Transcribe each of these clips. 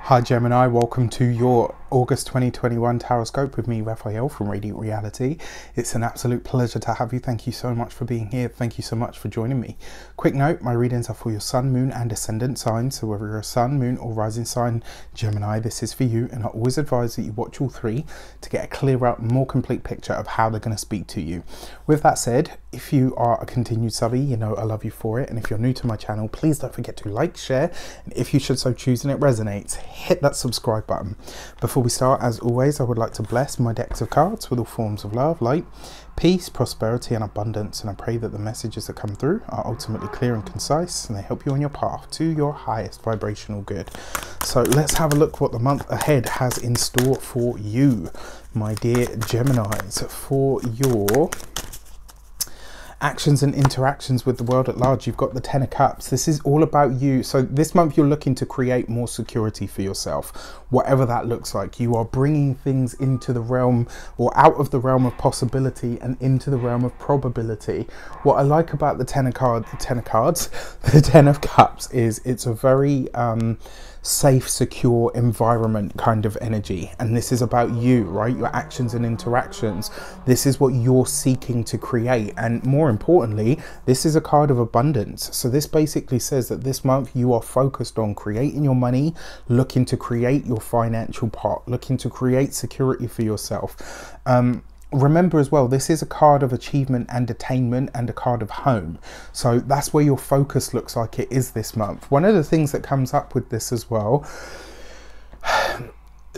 Hi Gemini, welcome to your August 2021 Taroscope with me, Raphael from Reydiant Reality. It's an absolute pleasure to have you. Thank you so much for being here. Thank you so much for joining me. Quick note, my readings are for your sun, moon and ascendant signs. So whether you're a sun, moon or rising sign Gemini, this is for you. And I always advise that you watch all three to get a clearer, more complete picture of how they're going to speak to you. With that said, if you are a continued subby, you know I love you for it. And if you're new to my channel, please don't forget to like, share, and if you should so choose and it resonates, hit that subscribe button. Before we start, as always, I would like to bless my decks of cards with all forms of love, light, peace, prosperity and abundance, and I pray that the messages that come through are ultimately clear and concise and they help you on your path to your highest vibrational good. So let's have a look what the month ahead has in store for you, my dear Geminis, for your actions and interactions with the world at large. You've got the Ten of Cups. This is all about you. So this month you're looking to create more security for yourself, whatever that looks like. You are bringing things into the realm or out of the realm of possibility and into the realm of probability. What I like about the Ten of Cups is it's a very safe, secure environment kind of energy, and this is about you, right? Your actions and interactions. This is what you're seeking to create, and more importantly, this is a card of abundance. So this basically says that this month you are focused on creating your money, looking to create your financial pot, looking to create security for yourself. Remember as well, this is a card of achievement and attainment and a card of home. So that's where your focus looks like it is this month. One of the things that comes up with this as well,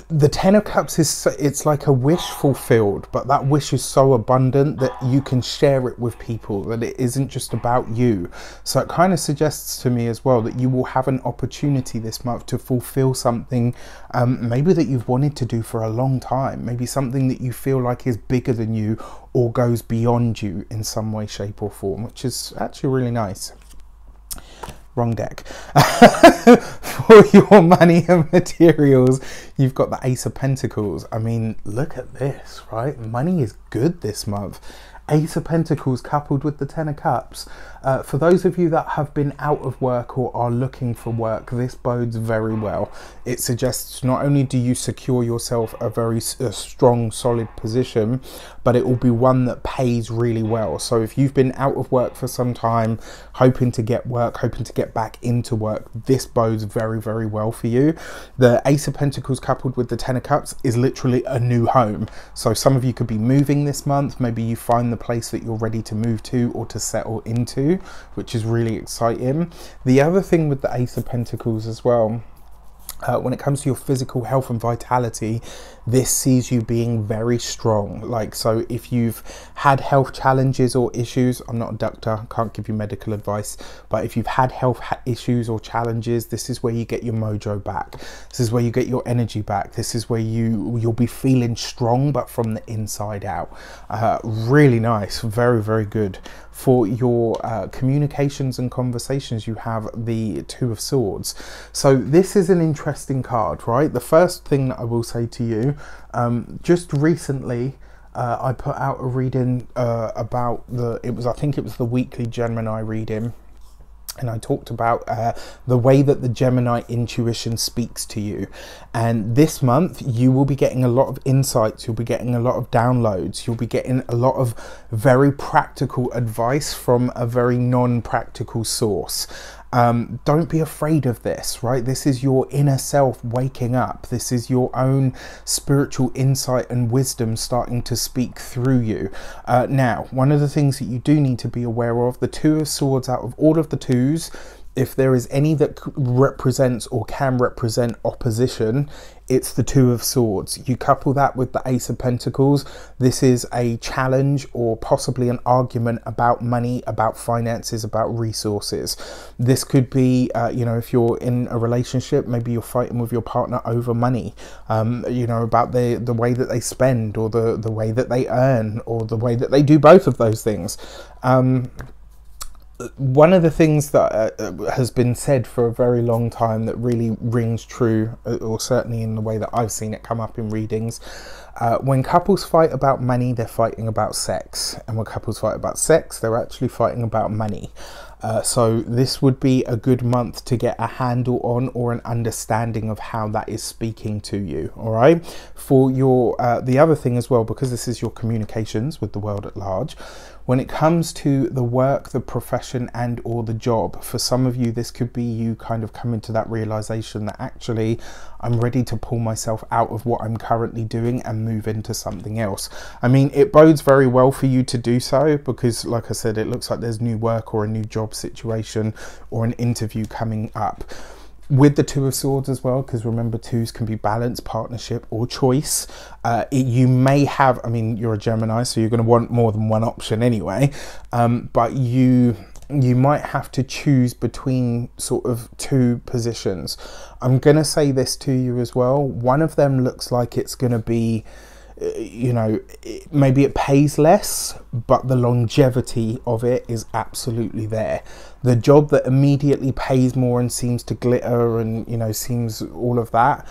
the Ten of Cups is, it's like a wish fulfilled, but that wish is so abundant that you can share it with people, that it isn't just about you. So it kind of suggests to me as well that you will have an opportunity this month to fulfill something maybe that you've wanted to do for a long time, maybe something that you feel like is bigger than you or goes beyond you in some way, shape or form, which is actually really nice. Wrong deck. For your money and materials, you've got the Ace of Pentacles. I mean, look at this, right? Money is good this month. Ace of Pentacles coupled with the Ten of Cups. For those of you that have been out of work or are looking for work, this bodes very well. It suggests not only do you secure yourself a very strong, solid position, but it will be one that pays really well. So if you've been out of work for some time, hoping to get work, hoping to get back into work, this bodes very, very well for you. The Ace of Pentacles coupled with the Ten of Cups is literally a new home. So some of you could be moving this month. Maybe you find the place that you're ready to move to or to settle into, which is really exciting. The other thing with the Ace of Pentacles as well, when it comes to your physical health and vitality, this sees you being very strong. Like, so if you've had health challenges or issues, I'm not a doctor, can't give you medical advice, but if you've had health issues or challenges, this is where you get your mojo back. This is where you get your energy back. This is where you'll be feeling strong, but from the inside out. Really nice, very, very good. For your communications and conversations, you have the Two of Swords. So this is an interesting card, right? The first thing that I will say to you, just recently I put out a reading about I think it was the weekly Gemini reading, and I talked about the way that the Gemini intuition speaks to you. And this month you will be getting a lot of insights, you'll be getting a lot of downloads, you'll be getting a lot of very practical advice from a very non-practical source. Don't be afraid of this, right? This is your inner self waking up. This is your own spiritual insight and wisdom starting to speak through you. Now, one of the things that you do need to be aware of, the Two of Swords, out of all of the twos, if there is any that represents or can represent opposition, it's the Two of Swords. You couple that with the Ace of Pentacles, this is a challenge or possibly an argument about money, about finances, about resources. This could be, you know, if you're in a relationship, maybe you're fighting with your partner over money, you know, about the way that they spend or the way that they earn or the way that they do both of those things. One of the things that has been said for a very long time that really rings true, or certainly in the way that I've seen it come up in readings, when couples fight about money, they're fighting about sex, and when couples fight about sex, they're actually fighting about money. So this would be a good month to get a handle on or an understanding of how that is speaking to you. All right. For your the other thing as well, because this is your communications with the world at large, when it comes to the work, the profession, and or the job, for some of you, this could be you kind of coming to that realization that actually I'm ready to pull myself out of what I'm currently doing and move into something else. I mean, it bodes very well for you to do so because, like I said, it looks like there's new work or a new job situation or an interview coming up. With the Two of Swords as well, because remember, twos can be balance, partnership, or choice. You may have, I mean, you're a Gemini, so you're going to want more than one option anyway, but you might have to choose between sort of two positions. I'm going to say this to you as well. One of them looks like it's going to be, you know, maybe it pays less, but the longevity of it is absolutely there. The job that immediately pays more and seems to glitter and, you know, seems all of that,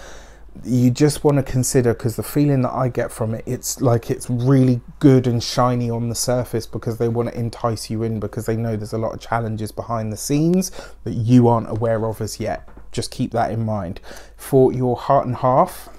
you just want to consider, because the feeling that I get from it, it's like it's really good and shiny on the surface because they want to entice you in, because they know there's a lot of challenges behind the scenes that you aren't aware of as yet. Just keep that in mind. For your heart and half,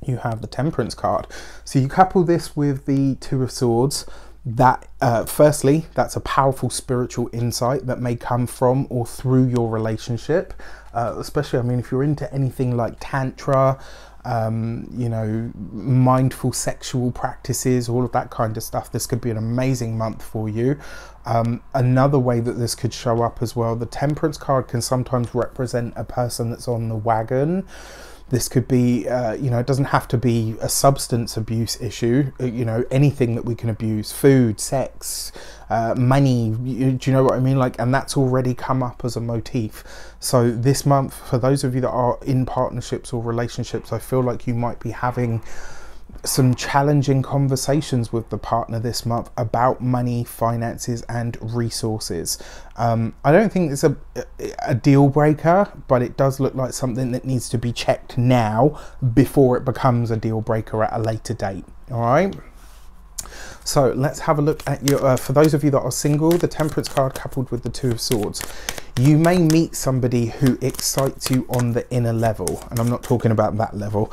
you have the Temperance card. So you couple this with the Two of Swords. That firstly, that's a powerful spiritual insight that may come from or through your relationship, especially, I mean, if you're into anything like tantra, you know, mindful sexual practices, all of that kind of stuff, this could be an amazing month for you. Another way that this could show up as well, the Temperance card can sometimes represent a person that's on the wagon. This could be, you know, it doesn't have to be a substance abuse issue, you know, anything that we can abuse, food, sex, money, do you know what I mean? Like, and that's already come up as a motif. So this month, for those of you that are in partnerships or relationships, I feel like you might be having some challenging conversations with the partner this month about money, finances, and resources. I don't think it's a deal breaker, but it does look like something that needs to be checked now before it becomes a deal breaker at a later date. All right. So let's have a look at your, for those of you that are single, the Temperance card coupled with the Two of Swords. You may meet somebody who excites you on the inner level, and I'm not talking about that level,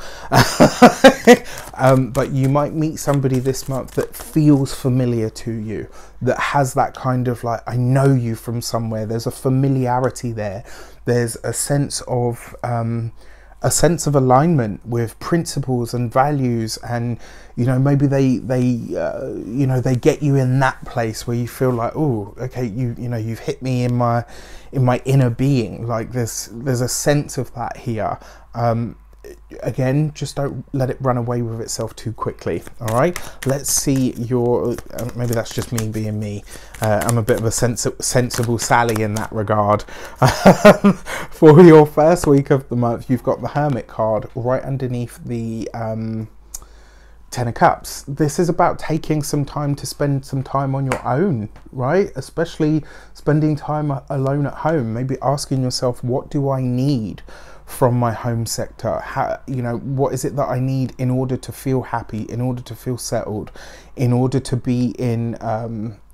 but you might meet somebody this month that feels familiar to you, that has that kind of like, I know you from somewhere. There's a familiarity there. There's a sense of alignment with principles and values, and you know, maybe they you know, they get you in that place where you feel like, oh, okay, you know, you've hit me in my inner being. Like there's a sense of that here. Again, just don't let it run away with itself too quickly. All right, let's see your, maybe that's just me being me. I'm a bit of a sensible Sally in that regard. For your first week of the month, you've got the Hermit card right underneath the Ten of Cups. This is about taking some time to spend some time on your own, right? Especially spending time alone at home. Maybe asking yourself, what do I need from my home sector? How, you know, what is it that I need in order to feel happy, in order to feel settled, in order to be in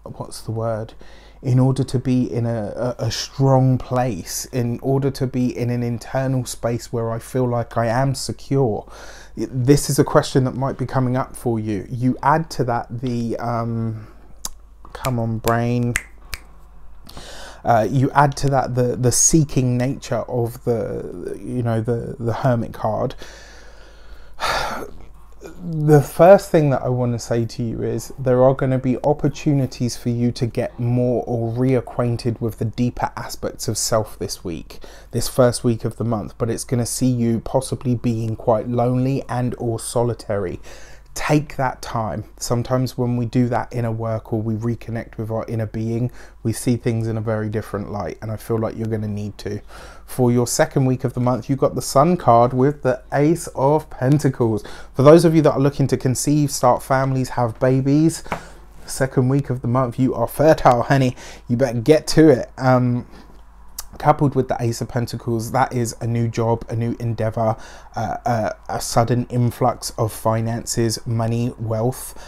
what's the word, in order to be in a strong place, in order to be in an internal space where I feel like I am secure. This is a question that might be coming up for you. You add to that the come on brain, you add to that the seeking nature of the, you know, the Hermit card. The first thing that I want to say to you is there are going to be opportunities for you to get more or reacquainted with the deeper aspects of self this week, this first week of the month, but it's going to see you possibly being quite lonely and or solitary. Take that time. Sometimes when we do that inner work or we reconnect with our inner being, we see things in a very different light, and I feel like you're going to need to. For your second week of the month, you've got the Sun card with the Ace of Pentacles. For those of you that are looking to conceive, start families, have babies, second week of the month, you are fertile, honey. You better get to it. Coupled with the Ace of Pentacles, that is a new job, a new endeavor, a sudden influx of finances, money, wealth,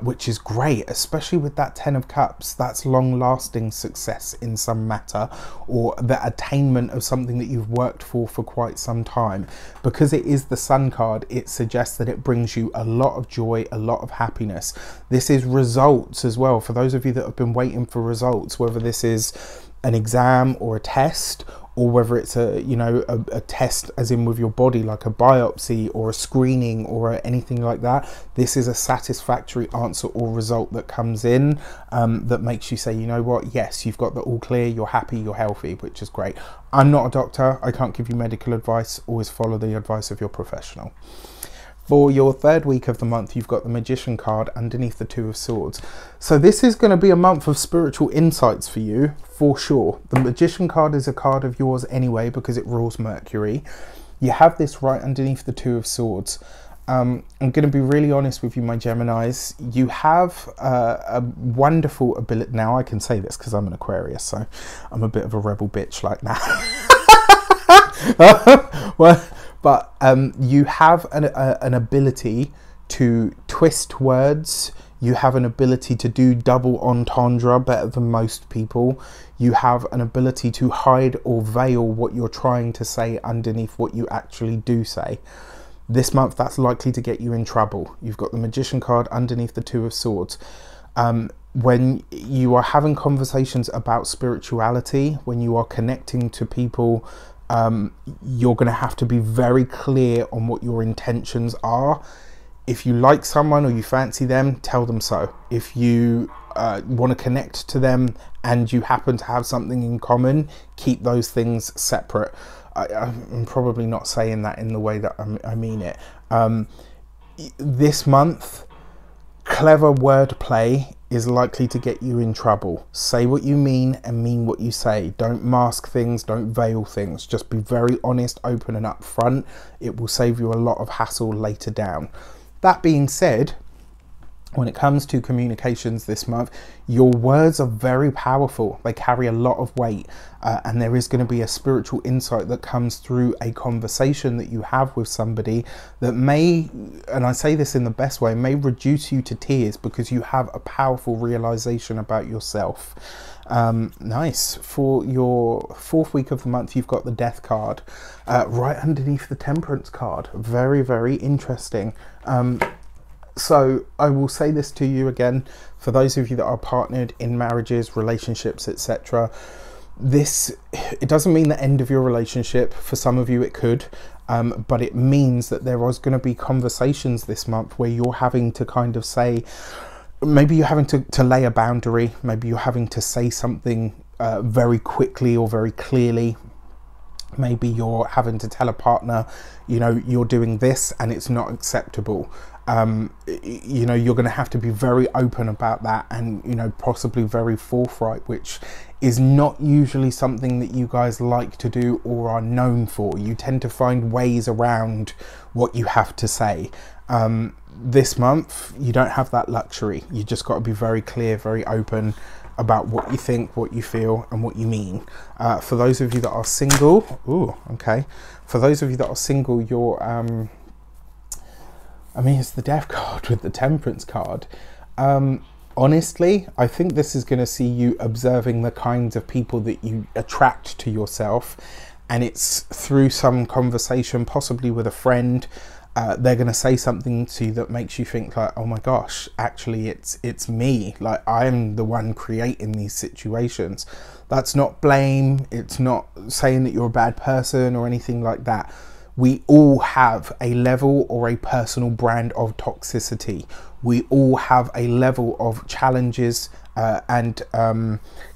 which is great, especially with that Ten of Cups. That's long-lasting success in some matter, or the attainment of something that you've worked for quite some time. Because it is the Sun card, it suggests that it brings you a lot of joy, a lot of happiness. This is results as well. For those of you that have been waiting for results, whether this is an exam or a test, or whether it's a test as in with your body, like a biopsy or a screening or anything like that, this is a satisfactory answer or result that comes in that makes you say, you know what, yes, you've got the all clear, you're happy, you're healthy, which is great. I'm not a doctor, I can't give you medical advice. Always follow the advice of your professional. For your third week of the month, you've got the Magician card underneath the Two of Swords. So this is going to be a month of spiritual insights for you, for sure. The Magician card is a card of yours anyway, because it rules Mercury. You have this right underneath the Two of Swords. I'm going to be really honest with you, my Geminis. You have a wonderful ability. Now I can say this because I'm an Aquarius, so I'm a bit of a rebel bitch like that. But you have an ability to twist words. You have an ability to do double entendre better than most people. You have an ability to hide or veil what you're trying to say underneath what you actually do say. This month, that's likely to get you in trouble. You've got the Magician card underneath the Two of Swords. When you are having conversations about spirituality, when you are connecting to people, you're going to have to be very clear on what your intentions are. If you like someone or you fancy them, tell them so. If you want to connect to them and you happen to have something in common, keep those things separate. I'm probably not saying that in the way that I mean it. This month, clever wordplay is likely to get you in trouble. Say what you mean and mean what you say. Don't mask things, don't veil things. Just be very honest, open and upfront. It will save you a lot of hassle later down. That being said, when it comes to communications this month, your words are very powerful. They carry a lot of weight, and there is going to be a spiritual insight that comes through a conversation that you have with somebody that may, and I say this in the best way, may reduce you to tears because you have a powerful realization about yourself. Nice. For your fourth week of the month, you've got the Death card right underneath the Temperance card. Very, very interesting. So I will say this to you again, for those of you that are partnered in marriages, relationships, etc. It doesn't mean the end of your relationship. For some of you it could, but it means that there is going to be conversations this month where you're having to kind of say, maybe you're having to lay a boundary, maybe you're having to say something very quickly or very clearly. Maybe you're having to tell a partner, you know, you're doing this and it's not acceptable. You know, you're going to have to be very open about that and, you know, possibly very forthright, which is not usually something that you guys like to do or are known for. You tend to find ways around what you have to say. This month, you don't have that luxury. You just got to be very clear, very open about what you think, what you feel and what you mean. For those of you that are single, for those of you that are single, you're I mean, it's the Death card with the Temperance card. Honestly, I think this is going to see you observing the kinds of people that you attract to yourself, and it's through some conversation, possibly with a friend. They're going to say something to you that makes you think like, oh my gosh, actually it's me. Like, I'm the one creating these situations. That's not blame. It's not saying that you're a bad person or anything like that. We all have a level or a personal brand of toxicity. We all have a level of challenges and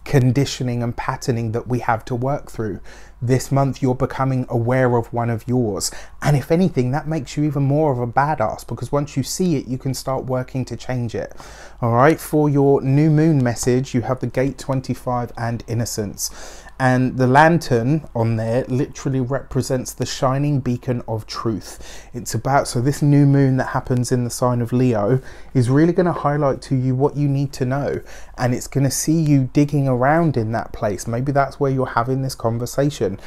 conditioning and patterning that we have to work through. This month, you're becoming aware of one of yours. And if anything, that makes you even more of a badass, because once you see it, you can start working to change it. All right, for your new moon message, you have the Gate 25 and Innocence. And the lantern on there literally represents the shining beacon of truth. It's about, so this new moon that happens in the sign of Leo is really going to highlight to you what you need to know, and it's going to see you digging around in that place. Maybe that's where you're having this conversation.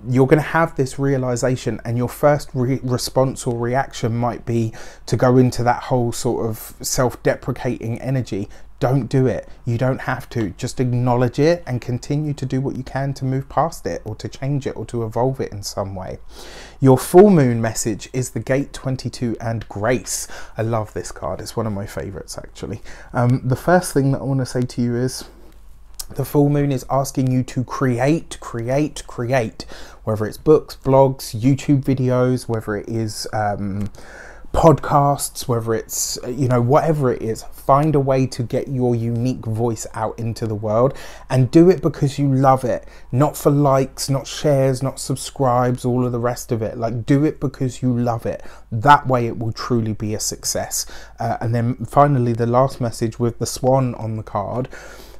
You're going to have this realization, and your first response or reaction might be to go into that whole sort of self-deprecating energy. Don't do it. You don't have to. Just acknowledge it and continue to do what you can to move past it, or to change it, or to evolve it in some way. Your full moon message is the Gate 22 and Grace. I love this card. It's one of my favorites, actually. The first thing that I want to say to you is the full moon is asking you to create, whether it's books, blogs, YouTube videos, whether it is podcasts, whether it's, you know, whatever it is. Find a way to get your unique voice out into the world, and do it because you love it, not for likes, not shares, not subscribes, all of the rest of it. Like, do it because you love it. That way it will truly be a success. And then finally, the last message with the swan on the card.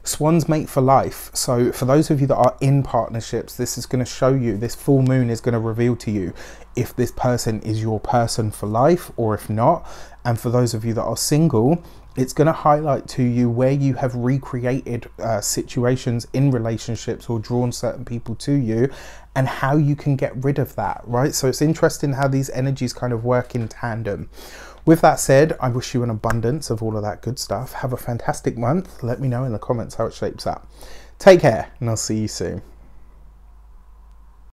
Swans mate for life. So for those of you that are in partnerships, this is going to show you, this full moon is going to reveal to you if this person is your person for life or if not. And for those of you that are single, it's going to highlight to you where you have recreated situations in relationships or drawn certain people to you, and how you can get rid of that, right? So it's interesting how these energies kind of work in tandem. With that said, I wish you an abundance of all of that good stuff. Have a fantastic month. Let me know in the comments how it shapes up. Take care, and I'll see you soon.